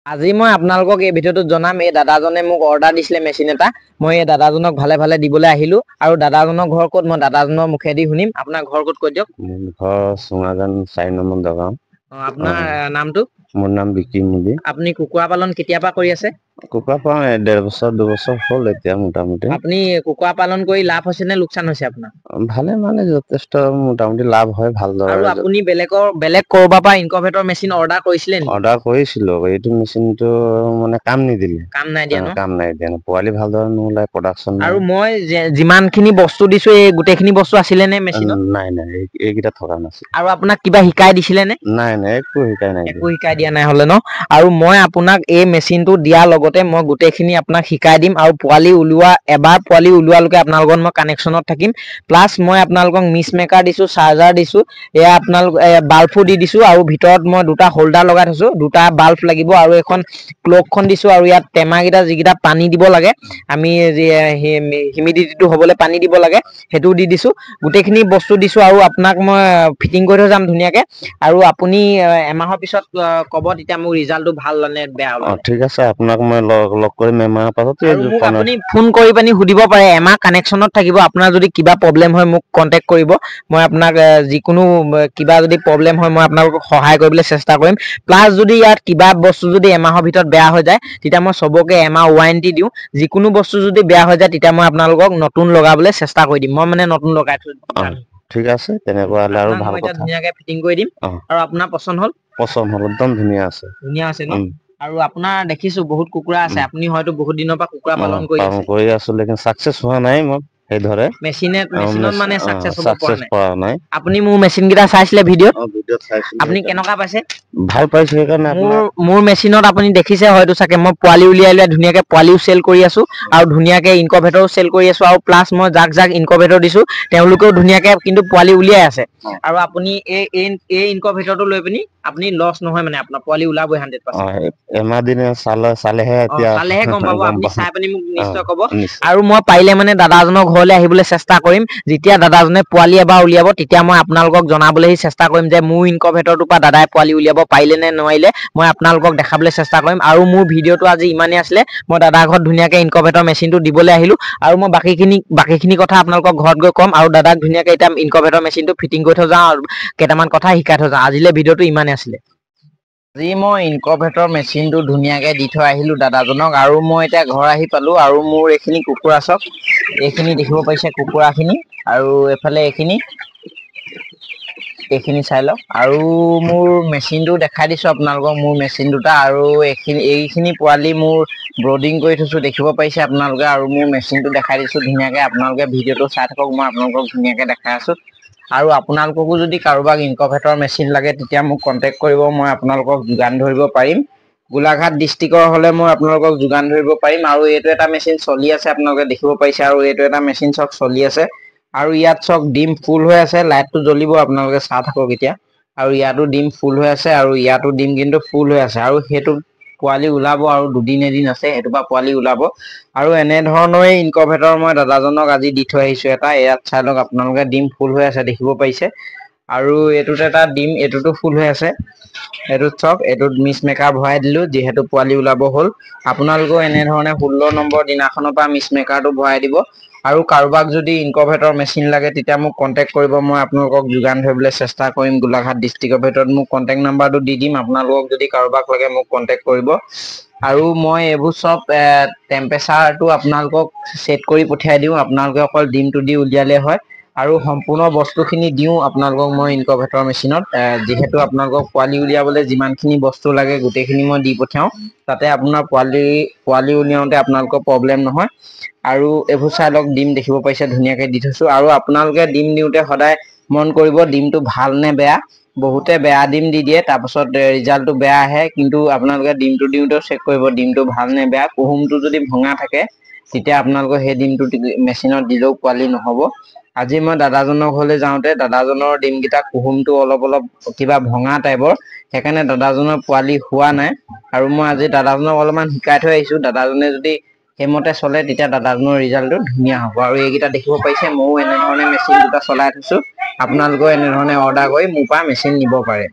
আজি মই আপোনালোকক এই ভিডিঅ'টোত জনাম এই দাদাজনে মোক অৰ্ডাৰ দিছিলে মেচিন এটা মই এই দাদাজনক ভালে ভালে দিবলৈ আহিলো আৰু দাদাজনৰ ঘৰ ক'ত মই দাদাজনৰ মুখেদি শুনিম আপোনাৰ ঘৰ ক'ত কৈ দিয়ক ঘৰ সুঙাজান 4 নম্বৰ গাঁও আপোনাৰ নামটো মোৰ নাম বিকি মুদি আপুনি কুকুৰা পালন কেতিয়াবা কৰি আছে কুকুৰা পালন 1.5 বছৰ 2 বছৰ হ'ল এতিয়া মোটামুটি আপুনি কুকুৰা পালন কৰি লাভ হৈছে নে লোকচান হৈছে আপোনাৰ ভালে মানে যথেষ্ট মোটামুটি লাভ হয় ভালদৰে আৰু আপুনি বেলেগ কৰবাৰ পৰা ইনকুবেটৰ মেচিন অৰ্ডাৰ কৰিছিলে নি অৰ্ডাৰ কৰিছিলো এইটো মেচিনটো মানে কাম নিদিলে কাম নাই দিয়া পোৱালি ভালদৰে নোলাই প্ৰডাকচন আৰু মই যিমানখিনি বস্তু দিছো এই গোটেইখিনি বস্তু আছিলে নে মেচিনত নাই এইকেইটা থকা নাছিল আৰু আপোনাক কিবা শিকাই দিছিলে নে নাই একো শিকাই দিয়া নাই হলে ন আৰু মই আপোনাক এই মেচিনটো দিয়াৰ লগতে মই গোটেইখিনি আপোনাক শিকাই দিম আৰু পোৱালি উলিওৱা এবাৰ পোৱালি উলিওৱালৈকে আপোনালোকৰ মই কানেকশ্যনত থাকিম প্লাছ মই আপোনালোকক মিছ মেকাৰ দিছো চাৰ্জাৰ দিছো এয়া আপোনালোক বাল্বো দি দিছো আৰু ভিতৰত মই দুটা হোল্ডাৰ লগাই থৈছো দুটা বাল্ব লাগিব আৰু এখন ক্লকখন দিছো আৰু ইয়াত টেমাকেইটা যিকেইটা পানী দিব লাগে আমি হিউমিডিটিটো হ'বলৈ পানী দিব লাগে সেইটো দি দিছো গোটেইখিনি বস্তু দিছো আৰু আপোনাক মই ফিটিং কৰি থৈ যাম ধুনীয়াকে আৰু আপুনি এমাহৰ পিছত ক'ব তেতিয়া মোৰ ৰিজাল্টটো ভাল নে বেয়া হ'ব ঠিক আছে আপোনাক মই লগ কৰিম এমাহৰ পাছত আপুনি ফোন কৰি পানি সুধিব পাৰে এমাহ কানেকশ্যনত থাকিব আপোনাৰ যদি কিবা প্ৰব্লেম হয় মোক কন্টেক্ট কৰিব মই আপোনাক যিকোনো কিবা যদি প্ৰব্লেম হয় মই আপোনাক সহায় কৰিবলৈ চেষ্টা কৰিম প্লাছ যদি ইয়াত কিবা বস্তু যদি এমাহৰ ভিতৰত বেয়া হৈ যায় তেতিয়া মই সবকে এমাহ ওৱাৰেণ্টি দিওঁ যিকোনো বস্তু যদি বেয়া হৈ যায় তেতিয়া মই আপোনালোকক নতুন লগাবলৈ চেষ্টা কৰি দিম মই মানে নতুন লগাই থৈ যাম ঠিক আছে তেনেকুৱা হলে আৰু ভাল কথা ধুনীয়াকে ফিটিং কৰি দিম আৰু আপোনাৰ পছন্দ হ'ল একদম ধুনীয়া আছে ন আৰু আপোনাৰ দেখিছো বহুত কুকুৰা আছে আপুনি হয়তো বহুত দিনৰ পৰা কুকুৰা পালন কৰি আছো লেকিন সাকসেস হোৱা নাই মই সেই ধৰে মেচিনত মানে সাকসেস হ'ব পৰা নাই আপুনি মোৰ মেচিন কেইটা চাইছিলে ভিডিঅ'ত আপুনি কেনেকুৱা পাইছে ভাল পাইছে সেইকাৰণে মোৰ মেচিনত আপুনি দেখিছে হয়তো চাগে মই পোৱালি উলিয়াই ধুনীয়াকে পোৱালিও চেল কৰি আছো আৰু ধুনীয়াকে ইনকুবেটৰো চেল কৰি আছো আৰু প্লাছ মই যাক ইনকুবেটৰ দিছো তেওঁলোকেও ধুনীয়াকে কিন্তু পোৱালি উলিয়াই আছে আৰু আপুনি এই ইনকুবেটৰটো লৈ পিনি আপুনি লছ নহয় মানে আপোনাৰ পোৱালি ওলাবই 100% এমাহ দিনে চালেহে গম পাব আপুনি চাই পিনি মোক নিশ্চয় ক'ব আৰু মই পাৰিলে মানে দাদাজনৰ ঘৰলৈ আহিবলৈ চেষ্টা কৰিম যেতিয়া দাদাজনে পোৱালি এবাৰ উলিয়াব তেতিয়া মই আপোনালোকক জনাবলৈ চেষ্টা কৰিম যে মোৰ ইনকুবেটৰটোৰ পৰা দাদাই পোৱালি উলিয়াব পাৰিলে নে নোৱাৰিলে মই আপোনালোকক দেখাবলৈ চেষ্টা কৰিম আৰু মোৰ ভিডিঅ'টো আজি ইমানেই আছিলে মই দাদাৰ ঘৰত ধুনীয়াকে ইনকুবেটৰ মেচিনটো দিবলৈ আহিলো আৰু মই বাকীখিনি কথা আপোনালোকক ঘৰত গৈ ক'ম আৰু দাদাক ধুনীয়াকে এতিয়া ইনকুবেটৰ মেচিনটো ফিটিং কৰি থৈ যাওঁ আৰু কেইটামান কথা শিকাই থৈ যাওঁ আজিলে ভিডিঅ'টো ইমানেই আছিলে আজি মই ইনকুবেটৰ মেচিনটো ধুনীয়াকে দি থৈ আহিলো দাদাজনক আৰু মই এতিয়া ঘৰ আহি পালো আৰু মোৰ এইখিনি কুকুৰা চাওক এইখিনি দেখিব পাৰিছে কুকুৰাখিনি আৰু এফালে এইখিনি চাই লওক আৰু মোৰ মেচিনটো দেখাই দিছো আপোনালোকক মোৰ মেচিন দুটা আৰু এইখিনি পোৱালি মোৰ ব্ৰডিং কৰি থৈছো দেখিব পাৰিছে আপোনালোকে আৰু মোৰ মেচিনটো দেখাই দিছো ধুনীয়াকে আপোনালোকে ভিডিঅ'টো চাই থাকক মই আপোনালোকক ধুনীয়াকে দেখাই আছো আৰু আপোনালোককো যদি কাৰোবাক ইনকুবেটৰ মেচিন লাগে তেতিয়া মোক কন্টেক্ট কৰিব মই আপোনালোকক যোগান ধৰিব পাৰিম গোলাঘাট ডিষ্ট্ৰিক্টৰ হলে মই আপোনালোকক যোগান ধৰিব পাৰিম আৰু এইটো এটা মেচিন চলি আছে আপোনালোকে দেখিব পাৰিছে আৰু এইটো এটা মেচিন চক চলি আছে আৰু ইয়াত চক ডিম ফুল হৈ আছে লাইটটো জ্বলিব আপোনালোকে চাই থাকক এতিয়া আৰু ইয়াতো ডিম ফুল হৈ আছে আৰু ইয়াতো ডিম কিন্তু ফুল হৈ আছে আৰু সেইটো পোৱালি ওলাব আৰু দুদিন এদিন আছে সেইটো পৰা পোৱালি ওলাব আৰু এনে ধৰণৰে ইনকুবেটৰ মই দাদাজনক আজি দি থৈ আহিছো এটা ইয়াত চাই লওক আপোনালোকে ডিম ফুল হৈ আছে দেখিব পাৰিছে আৰু এইটোত এটা ডিম এইটোতো ফুল হৈ আছে এইটোত চক এইটোত মিছ মেকাৰ ভৰাই দিলো যিহেতু পোৱালি ওলাব হ'ল আপোনালোকেও এনেধৰণে 16 নম্বৰ দিনাখনৰ পৰা মিছ মেকাৰটো ভৰাই দিব আৰু কাৰোবাক যদি ইনকুবেটৰ মেচিন লাগে তেতিয়া মোক কন্টেক্ট কৰিব মই আপোনালোকক যোগান ধৰিবলৈ চেষ্টা কৰিম গোলাঘাট ডিষ্ট্ৰিক্টৰ ভিতৰত মোক কন্টেক্ট নাম্বাৰটো দি দিম আপোনালোকক যদি কাৰোবাক লাগে মোক কন্টেক্ট কৰিব আৰু মই এইবোৰ চব টেম্পাৰেচাৰটো আপোনালোকক সেট কৰি পঠিয়াই দিওঁ আপোনালোকে অকল ডিমটো দি উলিয়ালে হয় আৰু সম্পূৰ্ণ বস্তুখিনি দিওঁ আপোনালোকক মই ইনকুবেটৰ মেচিনত যেহেতু আপোনালোকক পোৱালি উলিয়াবলৈ যিমানখিনি বস্তু লাগে গোটেইখিনি মই দি পঠিয়াওঁ তাতে আপোনাৰ পোৱালি উলিয়াওঁতে আপোনালোকৰ প্ৰব্লেম নহয় আৰু এইবোৰ চাই লওক ডিম দেখিব পাৰিছে ধুনীয়াকে দি থৈছো আৰু আপোনালোকে ডিম দিওঁতে সদায় মন কৰিব ডিমটো ভাল নে বেয়া বহুতে বেয়া ডিম দি দিয়ে তাৰপিছত ৰিজাল্টটো বেয়া আহে কিন্তু আপোনালোকে ডিমটো দিওঁতেও চেক কৰিব ডিমটো ভাল নে বেয়া কুহুমটো যদি ভঙা থাকে তেতিয়া আপোনালোকে সেই ডিমটো মেচিনত দিলেও পোৱালি নহ'ব আজি মই দাদাজনৰ ঘৰলৈ যাওঁতে দাদাজনৰ ডিমকেইটা কুহুমটো অলপ কিবা ভঙা টাইপৰ সেইকাৰণে দাদাজনৰ পোৱালি হোৱা নাই আৰু মই আজি দাদাজনক অলপমান শিকাই থৈ আহিছো দাদাজনে যদি সেইমতে চলে তেতিয়া দাদাজনৰ ৰিজাল্টটো ধুনীয়া হ'ব আৰু এইকেইটা দেখিব পাৰিছে ময়ো এনেধৰণে মেচিন দুটা চলাই থৈছো আপোনালোকেও এনেধৰণে অৰ্ডাৰ কৰি মোৰ পৰা মেচিন নিব পাৰে